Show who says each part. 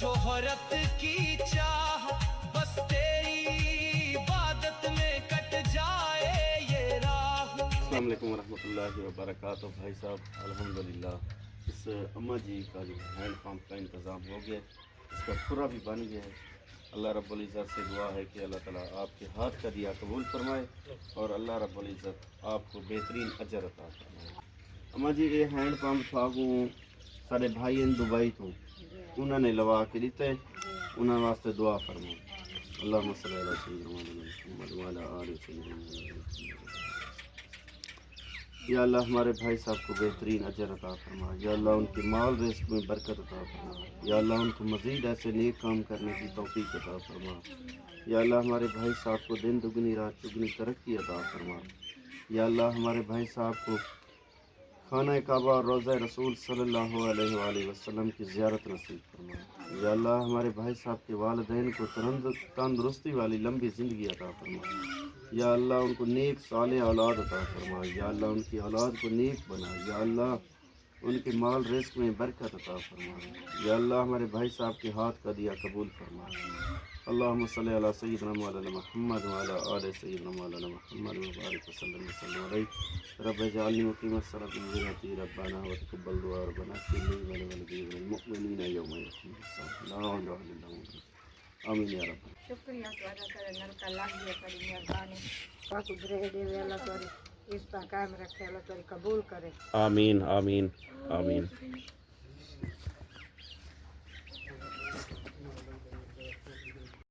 Speaker 1: शोहरत की चाह बस तेरी इबादत में कट जाए ये राह।
Speaker 2: अस्सलाम वालेकुम रहमतुल्लाहि व बरकातहू। भाई साहब अल्हम्दुलिल्लाह इस अम्मा जी का जो हैंड पंप का इंतज़ाम हो गया, इसका खुरा भी बन गया है। अल्लाह रब्बुल इज़्ज़त से दुआ है कि अल्लाह ताला आपके हाथ का दिया कबूल फरमाए और अल्लाह रब्बुल इज़्ज़त आपको बेहतरीन अजर अता फरमाए। अम्मा जी ये हैंड पंप थाकू सारे भाई इन दुबई तो उन्होंने लवा के दिते, उन्होंने वास्ते दुआ फरमाओ। अल्लाहुम्मा सल्लि अला सय्यिदिना मुहम्मद व अला आलि सय्यिदिना मुहम्मद। या अल्लाह हमारे भाई साहब को बेहतरीन अजर अता फरमा। या अल्लाह उनके माल रिस्क में बरकत अता फरमा। या अल्लाह उनको मज़ीद ऐसे नेक काम करने की तौफीक अता फरमा। या अल्लाह हमारे भाई साहब को दिन दुगनी रात चुगनी तरक्की अता फरमा। या अल्लाह हमारे भाई साहब को खाना काबा और रोज़ा रसूल सल्लल्लाहु अलैहि वसल्लम की ज़ियारत नसीब फरमा। या अल्लाह हमारे भाई साहब के वालिदैन को तंदुरुस्ती वाली लंबी ज़िंदगी अता फरमा। या अल्लाह उनको नेक साले औलाद अता फरमा। या अल्लाह उनकी औलाद को नेक बना। या अल्लाह उनके माल रिस्क में बरकत अता फरमा। या अल्लाह हमारे भाई साहब के हाथ का दिया कबूल फरमा। अल्लाहुम्मा सल्लि अला सय्यिदिना मौलाना मुहम्मद व अला आलि सय्यिदिना मौलाना मुहम्मद व बारिक वसल्लम अलैहि। रब्बि जअलनी मुक़ीमस सलाति व ज़ुर्रिय्यती रब्बाना व तक़ब्बल दुआ रब्बना इन्नी व लिल मुमिनीना यौमा यक़ूमुस साअह। ला इलाहा इल्लल्लाह। आमीन या रब।
Speaker 3: शुक्रिया ਤੁਹਾਡਾ करे नलका लग गया बड़ी मेहरबानी बाकू दरे देवे अल्लाह तोरी इस पर कायम रखे अल्लाह तोरी कबूल करे।
Speaker 2: आमीन आमीन आमीन।